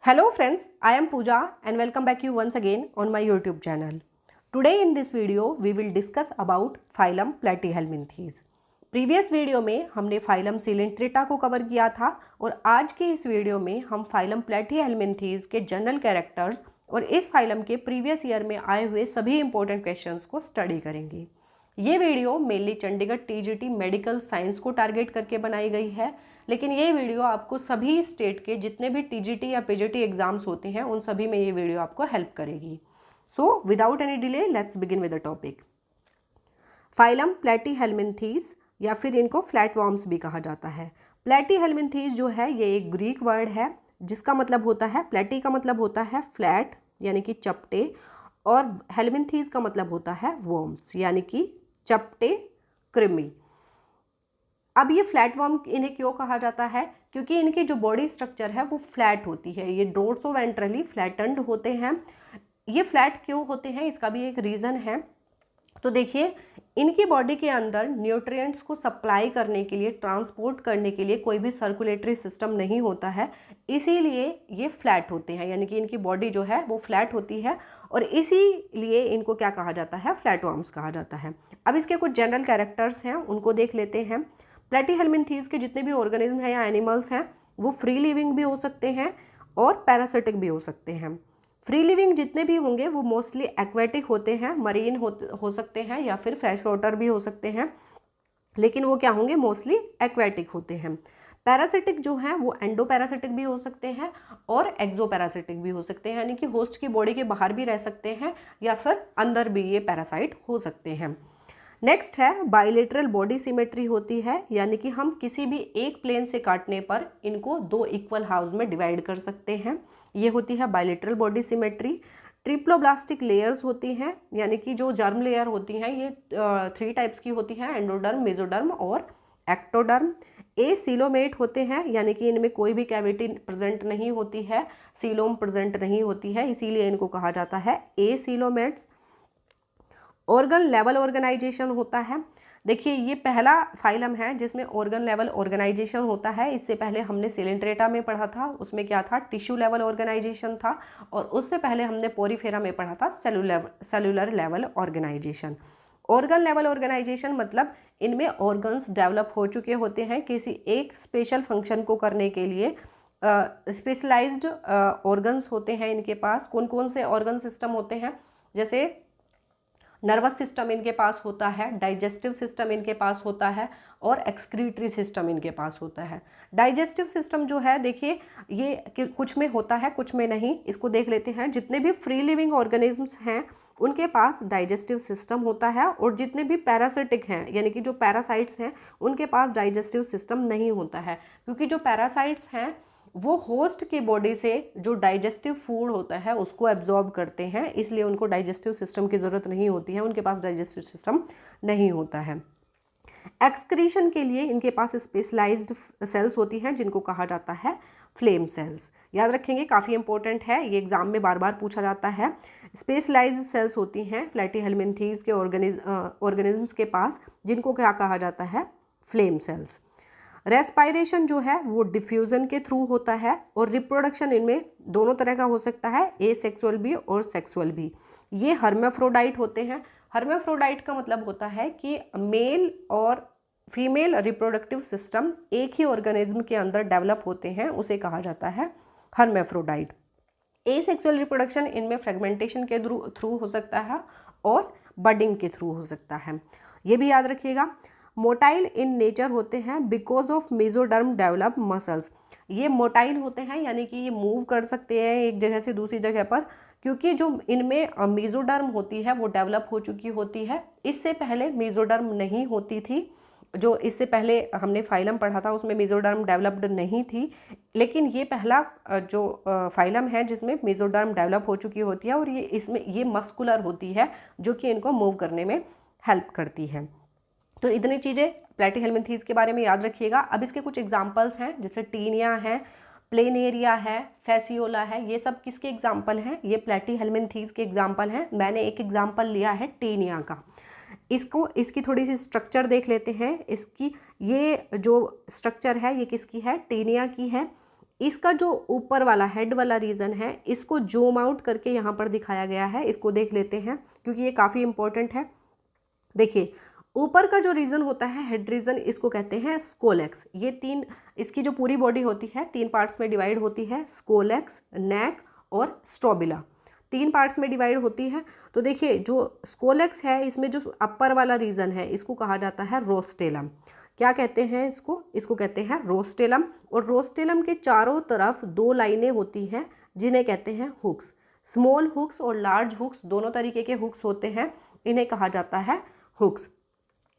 Hello friends, I am Pooja and welcome back you once again on my YouTube channel. Today in this video we will discuss about phylum Platyhelminthes. Previous video में हमने phylum Coelenterata को cover किया था और आज के इस video में हम फाइलम प्लेटीहेल्मिन्थीज के जनरल कैरेक्टर्स और इस फाइलम के प्रीवियस ईयर में आए हुए सभी इंपॉर्टेंट क्वेश्चंस को स्टडी करेंगे। ये video mainly Chandigarh TGT medical science को टारगेट करके बनाई गई है, लेकिन ये वीडियो आपको सभी स्टेट के जितने भी टीजीटी या पीजीटी एग्जाम्स होते हैं उन सभी में ये वीडियो आपको हेल्प करेगी। So without any delay let's begin with the topic. Phylum Platyhelminthes या फिर इनको फ्लैटवॉर्म्स भी कहा जाता है। प्लेटीहेल्मिन्थीज जो है ये एक ग्रीक वर्ड है जिसका मतलब होता है, प्लेटी का मतलब होता है फ्लैट यानी कि चपटे, और हेल्मिन्थीज का मतलब होता है वर्म्स यानी कि चपटे कृमि। अब ये फ्लैटवॉर्म इन्हें क्यों कहा जाता है? क्योंकि इनकी जो बॉडी स्ट्रक्चर है वो फ्लैट होती है, ये डोर्सोवेंट्रली फ्लैटेंड होते हैं। ये फ्लैट क्यों होते हैं इसका भी एक रीज़न है। तो देखिए, इनकी बॉडी के अंदर न्यूट्रिएंट्स को सप्लाई करने के लिए, ट्रांसपोर्ट करने के लिए कोई भी सर्कुलेटरी सिस्टम नहीं होता है, इसीलिए ये फ्लैट होते हैं, यानी कि इनकी बॉडी जो है वो फ्लैट होती है और इसीलिए इनको क्या कहा जाता है? फ्लैटवॉर्म्स कहा जाता है। अब इसके कुछ जनरल कैरेक्टर्स हैं, उनको देख लेते हैं। प्लेटीहेल्मिन्थीज के जितने भी ऑर्गेनिज्म हैं या एनिमल्स हैं वो फ्री लिविंग भी हो सकते हैं और पैरासिटिक भी हो सकते हैं। फ्री लिविंग जितने भी होंगे वो मोस्टली एक्वेटिक होते हैं, मरीन हो सकते हैं या फिर फ्रेश वाटर भी हो सकते हैं, लेकिन वो क्या होंगे? मोस्टली एक्वेटिक होते हैं। पैरासिटिक जो हैं वो एंडोपैरासिटिक भी हो सकते हैं और एक्सोपैरासिटिक भी हो सकते हैं, यानी कि होस्ट की बॉडी के बाहर भी रह सकते हैं या फिर अंदर भी ये पैरासाइट हो सकते हैं। नेक्स्ट है बाइलेटरल बॉडी सिमेट्री होती है, यानी कि हम किसी भी एक प्लेन से काटने पर इनको दो इक्वल हाफ्स में डिवाइड कर सकते हैं, ये होती है bilateral body symmetry. Triploblastic layers होती हैं, यानी कि जो जर्म लेयर होती हैं ये 3 टाइप्स की होती हैं, एंडोडर्म, मेसोडर्म और एक्टोडर्म। एसीलोमेट होते हैं, यानी कि इनमें कोई भी कैविटी प्रेजेंट नहीं होती है, सीलोम प्रेजेंट नहीं होती है, इसीलिए इनको कहा जाता है एसीलोमेट्स। ऑर्गन लेवल ऑर्गेनाइजेशन होता है। देखिए, ये पहला फाइलम है जिसमें ऑर्गन लेवल ऑर्गेनाइजेशन होता है। इससे पहले हमने सिलेंट्रेटा में पढ़ा था, उसमें क्या था? टिश्यू लेवल ऑर्गेनाइजेशन था, और उससे पहले हमने पोरीफेरा में पढ़ा था cellular level organisation. Organ level organisation मतलब इनमें ऑर्गन्स डेवलप हो चुके होते हैं किसी एक स्पेशल फंक्शन को करने के लिए। स्पेशलाइज्ड ऑर्गन्स होते हैं इनके पास। कौन कौन से ऑर्गन सिस्टम होते हैं? जैसे नर्वस सिस्टम इनके पास होता है, डाइजेस्टिव सिस्टम इनके पास होता है और एक्सक्रीटरी सिस्टम इनके पास होता है। डाइजेस्टिव सिस्टम जो है, देखिए ये कुछ में होता है कुछ में नहीं, इसको देख लेते हैं। जितने भी फ्री लिविंग ऑर्गेनिजम्स हैं उनके पास डाइजेस्टिव सिस्टम होता है, और जितने भी पैरासिटिक हैं यानी कि जो पैरासाइट्स हैं उनके पास डाइजेस्टिव सिस्टम नहीं होता है, क्योंकि जो पैरासाइट्स हैं वो होस्ट की बॉडी से जो डाइजेस्टिव फूड होता है उसको एब्जॉर्ब करते हैं, इसलिए उनको डाइजेस्टिव सिस्टम की ज़रूरत नहीं होती है, उनके पास डाइजेस्टिव सिस्टम नहीं होता है। एक्सक्रीशन के लिए इनके पास स्पेशलाइज्ड सेल्स होती हैं जिनको कहा जाता है फ्लेम सेल्स। याद रखेंगे, काफ़ी इंपॉर्टेंट है, ये एग्जाम में बार बार पूछा जाता है। स्पेशलाइज्ड सेल्स होती हैं प्लेटीहेल्मिन्थीज के ऑर्गेनिजम्स के पास, जिनको क्या कहा जाता है? Flame cells. रेस्पायरेशन जो है वो डिफ्यूज़न के थ्रू होता है, और रिप्रोडक्शन इनमें दोनों तरह का हो सकता है, एसेक्सुअल भी और सेक्सुअल भी। ये हर्माफ्रोडाइट होते हैं। हर्माफ्रोडाइट का मतलब होता है कि मेल और फीमेल रिप्रोडक्टिव सिस्टम एक ही ऑर्गेनिज्म के अंदर डेवलप होते हैं, उसे कहा जाता है हर्माफ्रोडाइट। एसेक्सुअल रिप्रोडक्शन इनमें फ्रेगमेंटेशन के थ्रू हो सकता है और बडिंग के थ्रू हो सकता है, ये भी याद रखिएगा। मोटाइल इन नेचर होते हैं because of mesoderm develop muscles. ये मोटाइल होते हैं, यानी कि ये मूव कर सकते हैं एक जगह से दूसरी जगह पर, क्योंकि जो इनमें मेसोडर्म होती है वो डेवलप हो चुकी होती है। इससे पहले मेसोडर्म नहीं होती थी, जो इससे पहले हमने फाइलम पढ़ा था उसमें मेसोडर्म डेवलप्ड नहीं थी, लेकिन ये पहला जो फाइलम है जिसमें मेसोडर्म डेवलप हो चुकी होती है, और ये मस्कुलर होती है जो कि इनको मूव करने में हेल्प करती है। तो इतनी चीज़ें प्लेटीहेल्मिन्थीज के बारे में याद रखिएगा। अब इसके कुछ एग्जांपल्स हैं, जैसे टीनिया है, प्लेनेरिया है, फैसियोला है, ये सब किसके एग्जांपल हैं? ये प्लेटीहेल्मिन्थीज के एग्जांपल हैं। मैंने एक एग्जांपल लिया है टीनिया का। इसकी थोड़ी सी स्ट्रक्चर देख लेते हैं। इसकी ये जो स्ट्रक्चर है ये किसकी है? टीनिया की है। इसका जो ऊपर वाला हेड वाला रीजन है इसको जूम आउट करके यहाँ पर दिखाया गया है, इसको देख लेते हैं क्योंकि ये काफ़ी इंपॉर्टेंट है। देखिए ऊपर का जो रीजन होता है हेड रीजन, इसको कहते हैं स्कोलेक्स। ये तीन, इसकी जो पूरी बॉडी होती है 3 पार्ट्स में डिवाइड होती है, स्कोलेक्स, नेक और स्ट्रोबिला, 3 पार्ट्स में डिवाइड होती है। तो देखिए जो स्कोलेक्स है इसमें जो अपर वाला रीजन है इसको कहा जाता है रोस्टेलम। क्या कहते हैं इसको? इसको कहते हैं रोस्टेलम। और रोस्टेलम के चारों तरफ 2 लाइनें होती हैं जिन्हें कहते हैं हुक्स। स्मॉल हुक्स और लार्ज हुक्स दोनों तरीके के हुक्स होते हैं, इन्हें कहा जाता है हुक्स।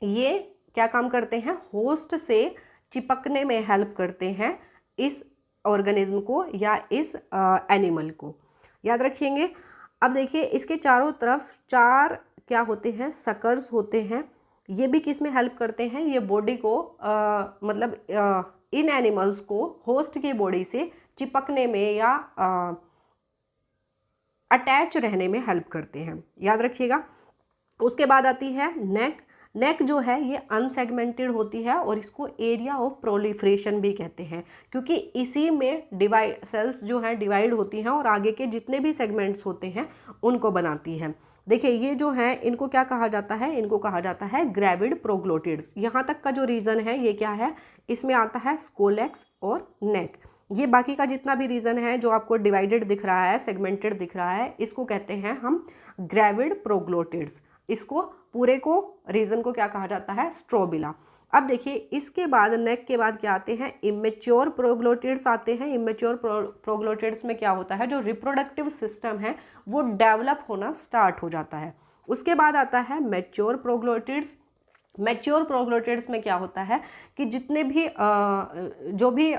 ये क्या काम करते हैं? होस्ट से चिपकने में हेल्प करते हैं इस ऑर्गेनिज्म को या इस एनिमल को, याद रखिएंगे। अब देखिए इसके चारों तरफ 4 क्या होते हैं? सकर्स होते हैं। ये भी किस में हेल्प करते हैं? ये बॉडी को मतलब इन एनिमल्स को होस्ट की बॉडी से चिपकने में या अटैच रहने में हेल्प करते हैं, याद रखिएगा। उसके बाद आती है नेक। नेक जो है ये अनसेगमेंटेड होती है और इसको एरिया ऑफ प्रोलिफरेशन भी कहते हैं क्योंकि इसी में डिवाइड सेल्स जो हैं डिवाइड होती हैं और आगे के जितने भी सेगमेंट्स होते हैं उनको बनाती है। देखिए ये जो है इनको क्या कहा जाता है? इनको कहा जाता है ग्रेविड प्रोग्लोटिड्स। यहाँ तक का जो रीजन है ये क्या है? इसमें आता है स्कोलेक्स और नेक। ये बाकी का जितना भी रीजन है जो आपको डिवाइडेड दिख रहा है, सेगमेंटेड दिख रहा है, इसको कहते हैं हम ग्रेविड प्रोग्लोटिड्स। इसको पूरे को रीजन को क्या कहा जाता है? स्ट्रोबिला। अब देखिए इसके बाद नेक के बाद क्या आते हैं? इमेच्योर प्रोग्लोटिड्स आते हैं। इमेच्योर प्रोग्लोटिड्स में क्या होता है? जो रिप्रोडक्टिव सिस्टम है वो डेवलप होना स्टार्ट हो जाता है। उसके बाद आता है मैच्योर प्रोग्लोटिड्स। मैच्योर प्रोग्लोटिड्स में क्या होता है कि जितने भी जो भी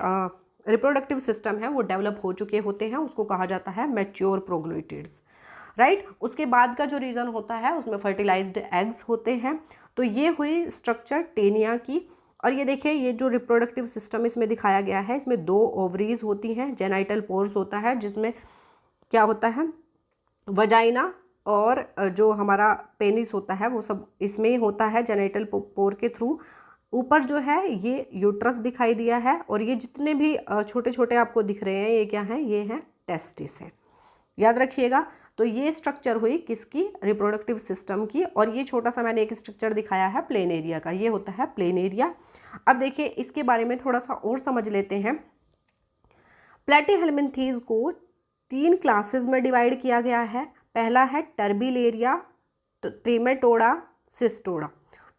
रिप्रोडक्टिव सिस्टम है वो डेवलप हो चुके होते हैं, उसको कहा जाता है मैच्योर प्रोग्लोटिड्स, राइट। उसके बाद का जो रीजन होता है उसमें फर्टिलाइज्ड एग्स होते हैं। तो ये हुई स्ट्रक्चर टेनिया की। और ये देखिए ये जो रिप्रोडक्टिव सिस्टम इसमें दिखाया गया है इसमें 2 ओवरीज होती हैं, जेनाइटल पोर्स होता है जिसमें क्या होता है? वजाइना और जो हमारा पेनिस होता है वो सब इसमें होता है जेनाइटल पोर के थ्रू। ऊपर जो है ये यूट्रस दिखाई दिया है और ये जितने भी छोटे छोटे आपको दिख रहे हैं ये क्या हैं? ये हैं टेस्टिस है, याद रखिएगा। तो ये स्ट्रक्चर हुई किसकी? रिप्रोडक्टिव सिस्टम की। और ये छोटा सा मैंने एक स्ट्रक्चर दिखाया है प्लेनेरिया का, ये होता है प्लेनेरिया। अब देखिए इसके बारे में थोड़ा सा और समझ लेते हैं। प्लैटीहेल्मिन्थीज को 3 क्लासेस में डिवाइड किया गया है। पहला है टर्बिलेरिया, ट्रिमेटोडा, सिस्टोडा।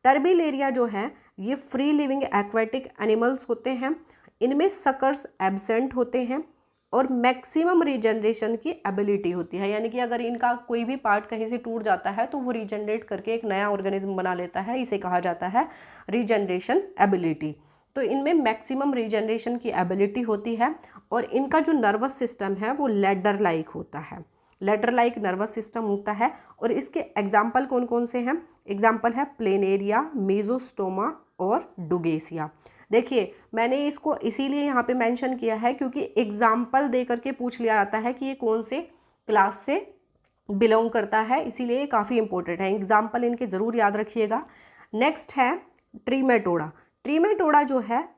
टर्बिलेरिया जो है ये फ्री लिविंग एक्वेटिक एनिमल्स होते हैं। इनमें सकर्स एब्सेंट होते हैं और मैक्सिमम रीजनरेशन की एबिलिटी होती है, यानी कि अगर इनका कोई भी पार्ट कहीं से टूट जाता है तो वो रीजनरेट करके एक नया ऑर्गेनिज्म बना लेता है, इसे कहा जाता है रीजनरेशन एबिलिटी। तो इनमें मैक्सिमम रीजनरेशन की एबिलिटी होती है और इनका जो नर्वस सिस्टम है वो लैडर लाइक होता है, लैडर लाइक नर्वस सिस्टम होता है। और इसके एग्जाम्पल कौन कौन से हैं? एग्जाम्पल है प्लेनेरिया, मेजोस्टोमा और डुगेसिया। देखिए मैंने इसको इसीलिए यहाँ पे मेंशन किया है क्योंकि एग्जाम्पल दे करके पूछ लिया जाता है कि ये कौन से क्लास से बिलोंग करता है, इसीलिए ये काफ़ी इंपॉर्टेंट है। एग्जाम्पल इनके ज़रूर याद रखिएगा। नेक्स्ट है ट्रीमेटोडा। ट्रीमेटोडा जो है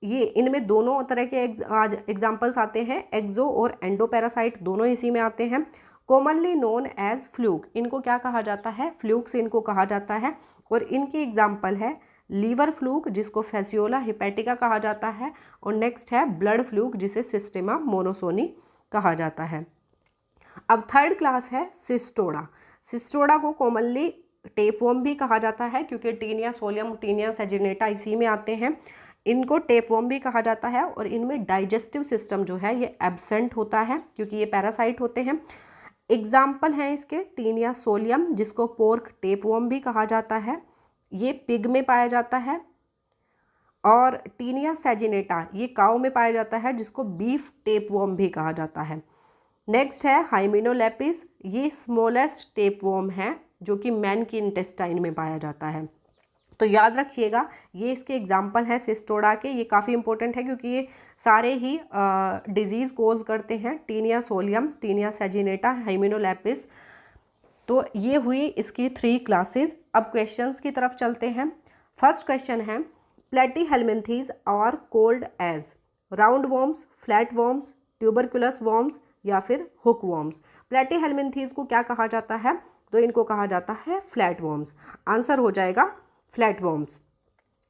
ये इनमें दोनों तरह के एग्जाम्पल्स आते हैं, एक्सो और एंडोपैरासाइट दोनों इसी में आते हैं। कॉमनली नोन एज फ्लूक, इनको क्या कहा जाता है? फ्लूक से इनको कहा जाता है। और इनके एग्जाम्पल है लीवर फ्लूक जिसको फैसियोला हिपैटिका कहा जाता है, और नेक्स्ट है ब्लड फ्लूक जिसे सिस्टेमा मोनोसोनी कहा जाता है। अब थर्ड क्लास है सिस्टोडा। सिस्टोडा को कॉमनली टेपवर्म भी कहा जाता है क्योंकि टीनिया सोलियम, टीनिया सेजिनेटा इसी में आते हैं। इनको टेपवर्म भी कहा जाता है और इनमें डाइजेस्टिव सिस्टम जो है ये एब्सेंट होता है क्योंकि ये पैरासाइट होते हैं। एग्जाम्पल हैं इसके टीनिया सोलियम जिसको पोर्क टेपवर्म भी कहा जाता है, ये पिग में पाया जाता है। और टीनिया सेजिनेटा ये काऊ में पाया जाता है जिसको बीफ टेपवर्म भी कहा जाता है। नेक्स्ट है हाइमेनोलेपिस, ये स्मॉलेस्ट टेपवर्म है जो कि मैन की इंटेस्टाइन में पाया जाता है। तो याद रखिएगा ये इसके एग्जाम्पल हैं सिस्टोडा के। ये काफ़ी इंपॉर्टेंट है क्योंकि ये सारे ही डिजीज़ कोज करते हैं, टीनिया सोलियम, टीनिया सेजिनेटा, हाइमेनोलेपिस। तो ये हुई इसकी 3 क्लासेस। अब क्वेश्चंस की तरफ चलते हैं। फर्स्ट क्वेश्चन है Platyhelminthes are called as round worms, flat worms, tuberculous worms या फिर हुक वॉर्म्स। प्लेटीहेल्मिन्थीज को क्या कहा जाता है? तो इनको कहा जाता है फ्लैट वॉर्म्स। आंसर हो जाएगा फ्लैट वॉर्म्स।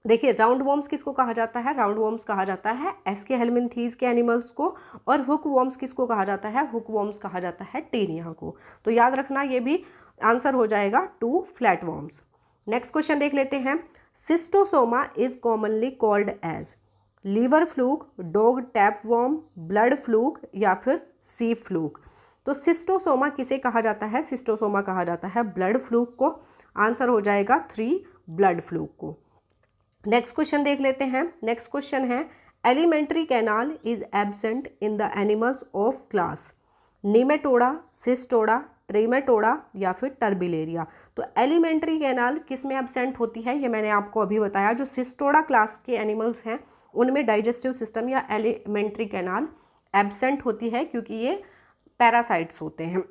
देखिए राउंड वॉर्म्स किसको कहा जाता है? राउंड वॉर्म्स कहा जाता है एस्के हेल्मिन्थीज के एनिमल्स को। और हुक वॉर्म्स किसको कहा जाता है? हुक वॉर्म्स कहा जाता है टेनिया को। तो याद रखना, ये भी आंसर हो जाएगा 2 फ्लैट वॉर्म्स। नेक्स्ट क्वेश्चन देख लेते हैं। Schistosoma is commonly called as liver fluke, dog tape worm, blood fluke या फिर सी फ्लूक। तो सिस्टोसोमा किसे कहा जाता है? सिस्टोसोमा कहा जाता है ब्लड फ्लूक को। आंसर हो जाएगा 3 ब्लड फ्लूक को। नेक्स्ट क्वेश्चन देख लेते हैं। नेक्स्ट क्वेश्चन है alimentary canal is absent in the animals of class Nematoda, Cestoda, Trematoda या फिर टर्बिलेरिया। तो एलिमेंट्री कैनाल किस में एब्सेंट होती है? ये मैंने आपको अभी बताया। जो सिस्टोडा क्लास के एनिमल्स हैं उनमें डाइजेस्टिव सिस्टम या एलिमेंट्री कैनाल एब्सेंट होती है क्योंकि ये पैरासाइट्स होते हैं।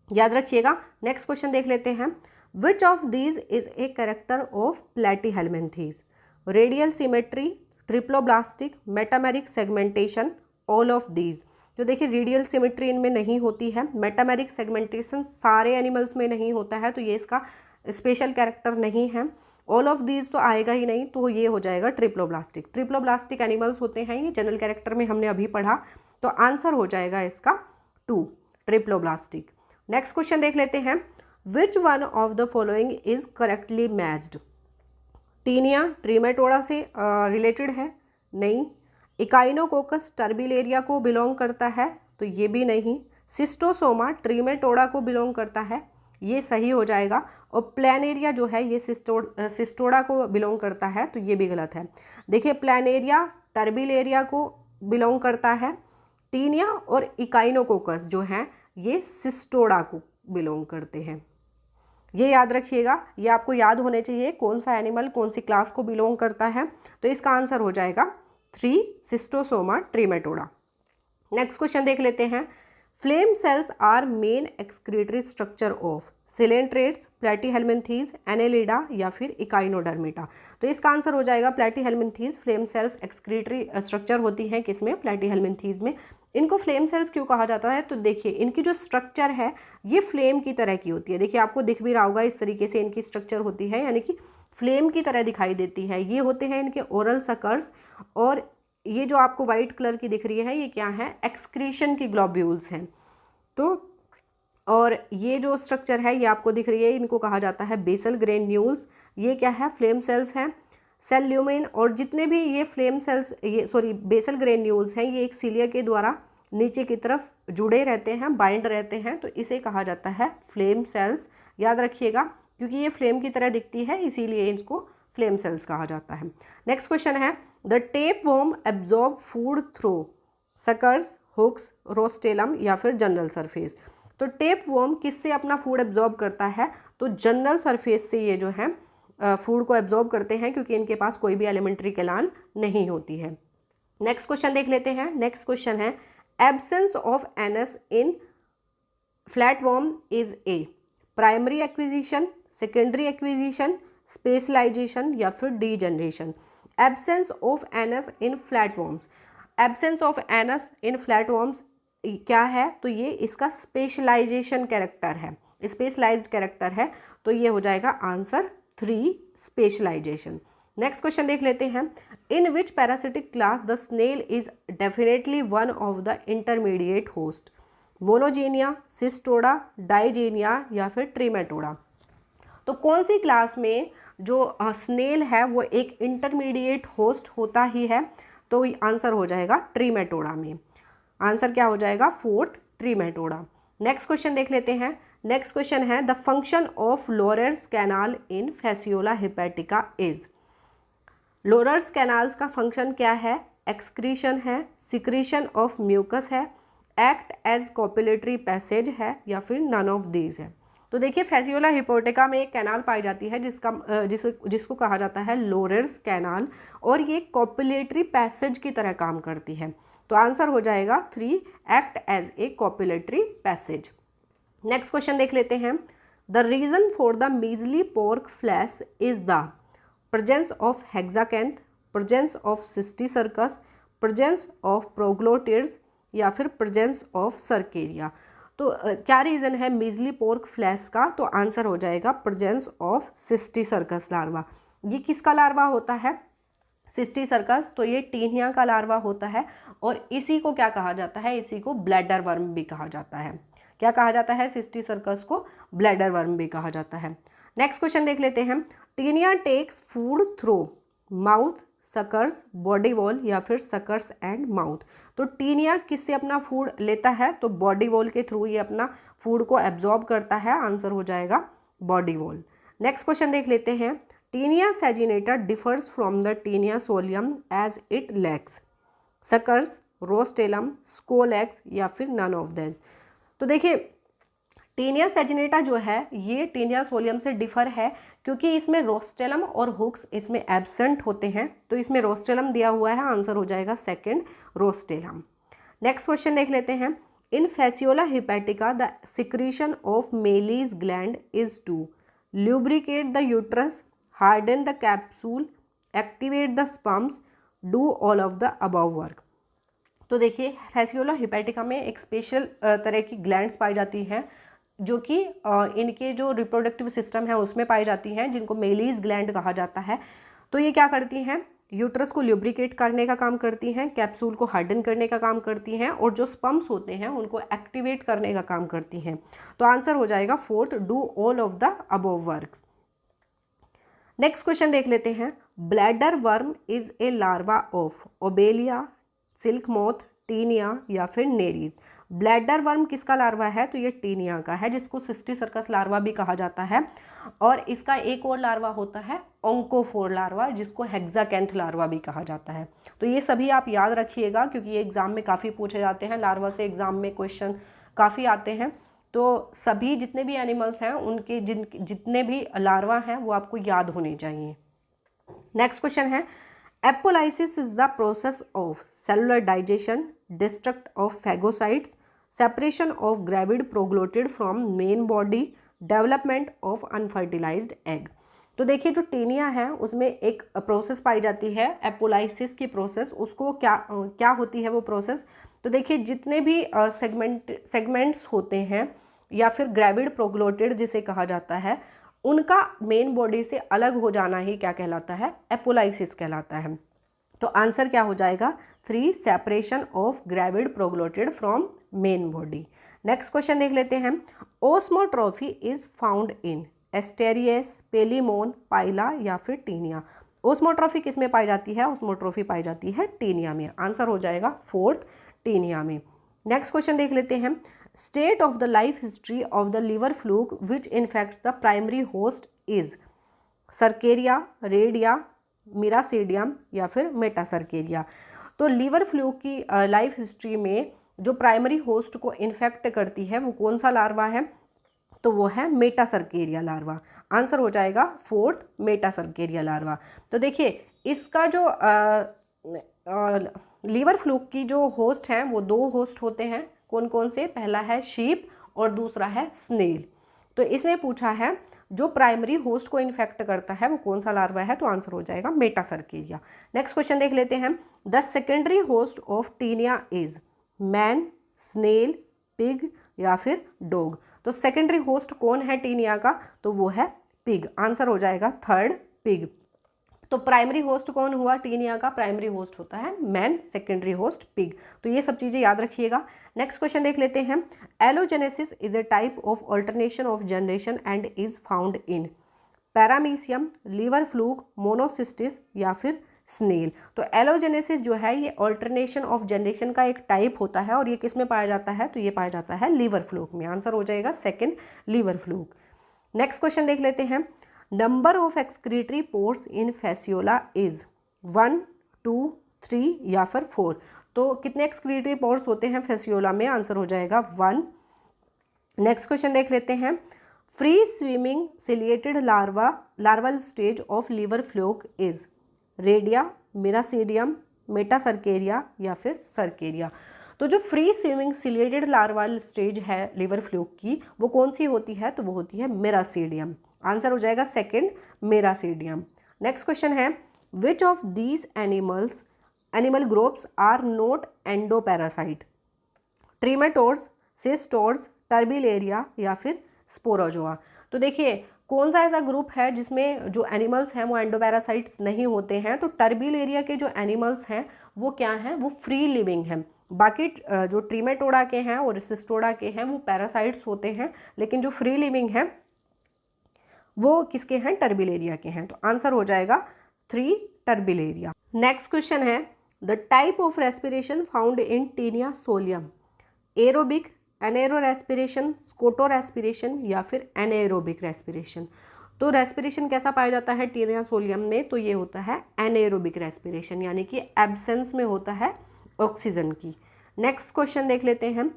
याद रखिएगा। नेक्स्ट क्वेश्चन देख लेते हैं। Which of these is a character of Platyhelminthes? Radial symmetry, triploblastic, metameric segmentation, all of these. तो देखिए रेडियल सिमेट्री इनमें नहीं होती है, मेटामेरिक सेगमेंटेशन सारे एनिमल्स में नहीं होता है, तो ये इसका स्पेशल कैरेक्टर नहीं है। ऑल ऑफ दीज तो आएगा ही नहीं, तो ये हो जाएगा ट्रिप्लोब्लास्टिक। ट्रिप्लोब्लास्टिक एनिमल्स होते हैं, ये जनरल कैरेक्टर में हमने अभी पढ़ा। तो आंसर हो जाएगा इसका 2 ट्रिप्लोब्लास्टिक। नेक्स्ट क्वेश्चन देख लेते हैं। Which one of the following is correctly matched? Taenia Trematoda से रिलेटेड है? नहीं। इकाइनोकोकस टर्बिलेरिया को बिलोंग करता है? तो ये भी नहीं। सिस्टोसोमा ट्रीमेटोडा को बिलोंग करता है? ये सही हो जाएगा। और प्लानेरिया जो है ये सिस्टोडा को बिलोंग करता है, तो ये भी गलत है। देखिए प्लानेरिया टर्बिलेरिया को बिलोंग करता है, टीनिया और इकाइनोकोकस जो हैं ये सिस्टोडा को बिलोंग करते हैं। ये याद रखिएगा, ये आपको याद होने चाहिए कौन सा एनिमल कौन सी क्लास को बिलोंग करता है। तो इसका आंसर हो जाएगा 3 सिस्टोसोमा ट्रीमेटोडा। नेक्स्ट क्वेश्चन देख लेते हैं। Flame cells are main excretory structure of coelenterates, Platyhelminthes, Annelida या फिर इकाइनोडर्मेटा। तो इसका आंसर हो जाएगा Platyhelminthes. Flame cells excretory structure होती हैं किसमें? प्लेटीहेल्मिन्थीज में। इनको फ्लेम सेल्स क्यों कहा जाता है? तो देखिए इनकी जो स्ट्रक्चर है ये फ्लेम की तरह की होती है। देखिए आपको दिख भी रहा होगा, इस तरीके से इनकी स्ट्रक्चर होती है, यानी कि फ्लेम की तरह दिखाई देती है। ये होते हैं इनके ओरल सकर्स। और ये जो आपको वाइट कलर की दिख रही है ये क्या है? एक्सक्रीशन की ग्लोब्यूल्स हैं। तो और ये जो स्ट्रक्चर है ये आपको दिख रही है, इनको कहा जाता है बेसल ग्रेन्यूल्स। ये क्या है? फ्लेम सेल्स हैं। सेल ल्यूमेन और जितने भी ये फ्लेम सेल्स बेसल ग्रेन्यूल्स हैं ये एक सीलिया के द्वारा नीचे की तरफ जुड़े रहते हैं, बाइंड रहते हैं, तो इसे कहा जाता है फ्लेम सेल्स। याद रखिएगा क्योंकि ये फ्लेम की तरह दिखती है इसीलिए इसको फ्लेम सेल्स कहा जाता है। नेक्स्ट क्वेश्चन है। The tape worm absorb food through suckers, hooks, rostellum या फिर जनरल सरफेस। तो टेप वॉर्म किससे अपना फूड एब्जॉर्ब करता है? तो जनरल सरफेस से ये जो है फूड को एब्जॉर्ब करते हैं क्योंकि इनके पास कोई भी एलिमेंट्री कैनाल नहीं होती है। नेक्स्ट क्वेश्चन देख लेते हैं। नेक्स्ट क्वेश्चन है absence of anus in flat worm is a primary acquisition, secondary acquisition, specialisation या फिर degeneration. Absence of anus in flat worms. Absence of anus in flat worms क्या है? तो ये इसका स्पेशलाइजेशन कैरेक्टर है, स्पेशलाइज्ड कैरेक्टर है। तो ये हो जाएगा आंसर 3 स्पेशलाइजेशन। नेक्स्ट क्वेश्चन देख लेते हैं। In which parasitic class the snail is definitely one of the intermediate host? Monogenea, Cestoda, Digenea या फिर ट्रीमेटोडा। तो कौन सी क्लास में जो स्नेल है वो एक इंटरमीडिएट होस्ट होता ही है? तो आंसर हो जाएगा ट्रीमेटोडा में। आंसर क्या हो जाएगा? 4th ट्रीमेटोडा। नेक्स्ट क्वेश्चन देख लेते हैं। नेक्स्ट क्वेश्चन है the function of lowers canal in Fasciola hepatica is. Lowers canals का फंक्शन क्या है? एक्सक्रीशन है, सिक्रीशन ऑफ म्यूकस है, एक्ट एज कॉपुलेटरी पैसेज है या फिर नन ऑफ दीज है। तो देखिए फैसियोला हिपोटिका में एक कैनाल पाई जाती है जिसको कहा जाता है लोअर्स कैनाल, और ये कॉपुलेटरी पैसेज की तरह काम करती है। तो आंसर हो जाएगा 3 act as a copulatory passage. Next question देख लेते हैं। The reason for the measly pork flesh is the presence of hexacanth, presence of cysticercus, presence of proglottids या फिर प्रेजेंस ऑफ सर्केरिया। तो क्या रीज़न है मीजली पोर्क फ्लैश का? तो आंसर हो जाएगा प्रेजेंस ऑफ सिस्टीसर्कस लार्वा। ये किसका लार्वा होता है? सिस्टीसर्कस। तो ये टीनिया का लार्वा होता है और इसी को क्या कहा जाता है? इसी को ब्लैडर वर्म भी कहा जाता है। क्या कहा जाता है? सिस्टीसर्कस को ब्लैडर वर्म भी कहा जाता है। नेक्स्ट क्वेश्चन देख लेते हैं। Taenia takes food through mouth, suckers, body wall या फिर सकर्स एंड माउथ। तो टीनिया किससे अपना फूड लेता है? तो बॉडी वॉल के थ्रू ये अपना फूड को एब्जॉर्ब करता है। आंसर हो जाएगा बॉडी वॉल। नेक्स्ट क्वेश्चन देख लेते हैं। Taenia saginata differs from the Taenia solium as it lacks suckers, rostellum, scolex या फिर नन ऑफ दिस। तो देखिए टीनिया सैजिनेटा जो है ये टीनिया सोलियम से डिफर है क्योंकि इसमें रोस्टेलम और हुक्स इसमें एब्सेंट होते हैं। तो इसमें रोस्टेलम दिया हुआ है। आंसर हो जाएगा सेकंड, रोस्टेलम। नेक्स्ट क्वेश्चन देख लेते हैं। In Fasciola hepatica the secretion of Mehlis gland is to lubricate the uterus, harden the capsule, activate the sperms, do all of the above work. तो देखिए फैसियोला हिपैटिका में एक special तरह की glands पाई जाती हैं जो कि इनके जो रिप्रोडक्टिव सिस्टम है उसमें पाई जाती हैं, जिनको मेलीज ग्लैंड कहा जाता है। तो ये क्या करती हैं? यूट्रस को ल्यूब्रिकेट करने का काम करती हैं, कैप्सूल को हार्डन करने का काम करती हैं और जो स्पर्म्स होते हैं उनको एक्टिवेट करने का काम करती हैं। तो आंसर हो जाएगा fourth, do all of the above works. Next question देख लेते हैं। Bladder worm is a larva of Obelia, silk moth, Taenia या फिर नेरीज। ब्लैडर वर्म किसका लार्वा है? तो ये टीनिया का है, जिसको सिस्टीसर्कस लार्वा भी कहा जाता है। और इसका एक और लार्वा होता है ओंकोफोर लार्वा, जिसको हेक्साकैंथ लार्वा भी कहा जाता है। तो ये सभी आप याद रखिएगा क्योंकि ये एग्जाम में काफ़ी पूछे जाते हैं। लार्वा से एग्जाम में क्वेश्चन काफ़ी आते हैं। तो सभी जितने भी एनिमल्स हैं उनके जितने भी लार्वा हैं वो आपको याद होने चाहिए। नेक्स्ट क्वेश्चन है। Apolysis is the process of cellular digestion, destruct of phagocytes, separation of gravid proglottid from main body, development of unfertilized egg. तो देखिए जो टीनिया है उसमें एक प्रोसेस पाई जाती है एपोलाइसिस की प्रोसेस। उसको क्या होती है वो प्रोसेस? तो देखिए जितने भी सेगमेंट्स होते हैं या फिर ग्रेविड प्रोग्लोटिड जिसे कहा जाता है, उनका मेन बॉडी से अलग हो जाना ही क्या कहलाता है? एपोलाइसिस कहलाता है। तो आंसर क्या हो जाएगा? 3, separation of gravid proglottid from main body. Next question देख लेते हैं। Osmotrophy is found in Asterias, Palaemon, Pila या फिर टीनिया। ओस्मोट्रॉफी किस में पाई जाती है? ओस्मोट्रॉफी पाई जाती है टीनिया में। आंसर हो जाएगा फोर्थ, टीनिया में। नेक्स्ट क्वेश्चन देख लेते हैं। State of the life history of the liver fluke which infects the primary host is cercaria, redia, miracidium या फिर मेटासर्केरिया। तो लीवर फ्लूक की लाइफ हिस्ट्री में जो प्राइमरी होस्ट को इन्फेक्ट करती है वो कौन सा लार्वा है? तो वो है मेटासर्केरिया लार्वा। आंसर हो जाएगा फोर्थ, मेटासर्केरिया लार्वा। तो देखिए इसका जो लीवर फ्लूक की जो होस्ट हैं वो 2 होस्ट होते हैं। कौन कौन से? पहला है शीप और दूसरा है स्नेल। तो इसमें पूछा है जो प्राइमरी होस्ट को इन्फेक्ट करता है वो कौन सा लार्वा है? तो आंसर हो जाएगा मेटासर्केरिया। नेक्स्ट क्वेश्चन देख लेते हैं। The secondary host of Taenia is man, snail, pig या फिर डॉग। तो सेकेंडरी होस्ट कौन है टीनिया का? तो वो है पिग। आंसर हो जाएगा थर्ड, पिग। तो प्राइमरी होस्ट कौन हुआ टीनिया का? प्राइमरी होस्ट होता है मैन, सेकेंडरी होस्ट पिग। तो ये सब चीज़ें याद रखिएगा। नेक्स्ट क्वेश्चन देख लेते हैं। Allogenesis is a type of alternation of generation and is found in Paramecium, liver fluke, Monocystis या फिर स्नेल। तो एलोजेनेसिस जो है ये अल्टरनेशन ऑफ जनरेशन का एक टाइप होता है और ये किस में पाया जाता है? तो ये पाया जाता है लीवर फ्लूक में। आंसर हो जाएगा second, liver fluke. Next question देख लेते हैं। Number of excretory pores in Fasciola is 1, 2, 3 या फिर 4। तो कितने एक्सक्रीटरी पोर्स होते हैं फैसियोला में? आंसर हो जाएगा 1। नेक्स्ट क्वेश्चन देख लेते हैं। Free swimming ciliated larval stage of liver fluke is redia, miracidium, metacercaria या फिर सर्केरिया। तो जो free swimming ciliated larval stage है लीवर फ्लूक की वो कौन सी होती है? तो वो होती है मिरासीडियम। आंसर हो जाएगा सेकंड, मिरासीडियम। नेक्स्ट क्वेश्चन है। Which of these animals animal groups are not endoparasite? Trematodes, Cestodes, Turbellaria या फिर स्पोरोजोआ? तो देखिए कौन सा ऐसा ग्रुप है जिसमें जो एनिमल्स हैं वो एंडोपैरासाइट्स नहीं होते हैं? तो टर्बिलेरिया के जो एनिमल्स हैं वो क्या हैं, वो फ्री लिविंग हैं। बाकी जो ट्रीमेटोडा के हैं और सिस्टोडा के हैं वो पैरासाइट्स होते हैं, लेकिन जो फ्री लिविंग हैं वो किसके हैं, टर्बिलेरिया के हैं। तो आंसर हो जाएगा 3 टर्बिलेरिया। नेक्स्ट क्वेश्चन है the type of respiration found in Taenia solium, aerobic, anaero respiration, scoto respiration या फिर एनेरोबिक रेस्पिरेशन? तो रेस्पिरेशन कैसा पाया जाता है टीनिया सोलियम में? तो ये होता है एनेरोबिक रेस्पिरेशन, यानी कि एब्सेंस में होता है ऑक्सीजन की। नेक्स्ट क्वेश्चन देख लेते हैं,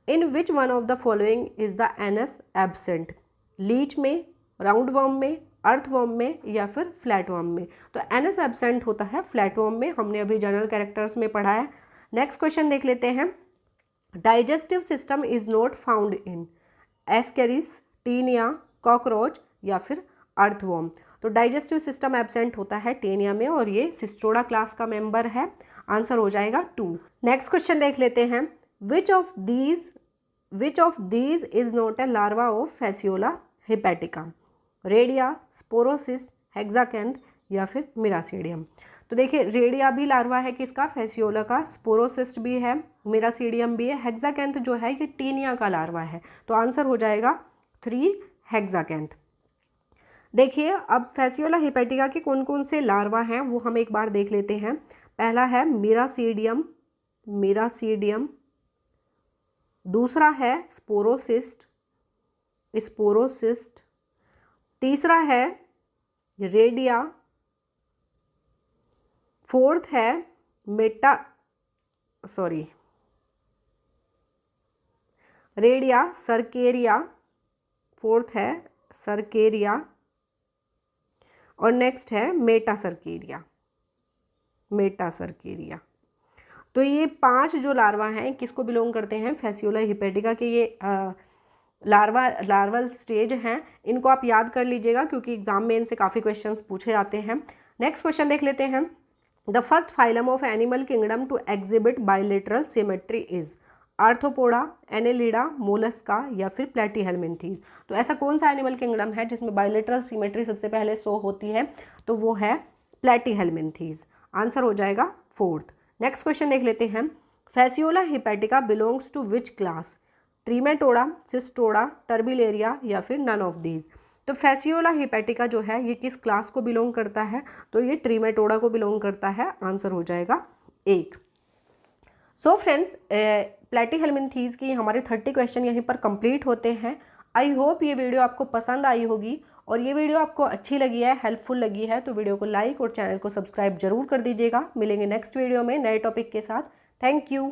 in which one of the following is the anus absent? Leech में, राउंड वर्म में, अर्थवर्म में या फिर फ्लैटवर्म में? तो एनस एब्सेंट होता है फ्लैटवर्म में, हमने अभी जनरल कैरेक्टर्स में पढ़ा है। नेक्स्ट क्वेश्चन देख लेते हैं, digestive system is not found in Ascaris, Taenia, cockroach या फिर अर्थवर्म? तो डाइजेस्टिव सिस्टम एब्सेंट होता है टेनिया में और ये सिस्टोडा क्लास का मेंबर है। आंसर हो जाएगा 2। नेक्स्ट क्वेश्चन देख लेते हैं, which of these is not a larva of Fasciola hepatica? Redia, sporocyst, hexacanth या फिर मिरासीडियम? तो देखिए रेडिया भी लार्वा है किसका, फैसियोला का, स्पोरोसिस्ट भी है, मिरासीडियम भी है, हेक्साकैंथ जो है ये टीनिया का लार्वा है। तो आंसर हो जाएगा 3 हेक्साकैंथ। देखिए अब फैसियोला हिपैटिका के कौन कौन से लार्वा हैं वो हम एक बार देख लेते हैं। पहला है मिरासीडियम, दूसरा है स्पोरोसिस्ट, तीसरा है रेडिया, फोर्थ है रेडिया सर्केरिया, फोर्थ है सर्केरिया और नेक्स्ट है मेटासर्केरिया। तो ये 5 जो लार्वा हैं किसको बिलोंग करते हैं, फैसियोला हिपैटिका के ये लार्वल स्टेज हैं। इनको आप याद कर लीजिएगा क्योंकि एग्जाम में इनसे काफ़ी क्वेश्चंस पूछे जाते हैं। नेक्स्ट क्वेश्चन देख लेते हैं, the first phylum of animal kingdom to exhibit bilateral symmetry is Arthropoda, Annelida, Mollusca या फिर प्लेटीहेल्मिन्थीज? तो ऐसा कौन सा एनिमल किंगडम है जिसमें बायलेटरल सिमेट्री सबसे पहले शो होती है? तो वो है प्लेटीहेल्मिन्थीज। आंसर हो जाएगा 4th। नेक्स्ट क्वेश्चन देख लेते हैं, Fasciola hepatica belongs to which class? Trematoda, Cestoda, Turbellaria या फिर नन ऑफ दीज? तो फैसियोला हिपैटिका जो है ये किस क्लास को बिलोंग करता है? तो ये ट्रीमेटोडा को बिलोंग करता है। आंसर हो जाएगा 1। सो फ्रेंड्स प्लेटीहेल्मिन्थीज की हमारे 30 क्वेश्चन यहीं पर कंप्लीट होते हैं। आई होप ये वीडियो आपको पसंद आई होगी और ये वीडियो आपको अच्छी लगी है, हेल्पफुल लगी है तो वीडियो को लाइक और चैनल को सब्सक्राइब जरूर कर दीजिएगा। मिलेंगे नेक्स्ट वीडियो में नए टॉपिक के साथ। Thank you.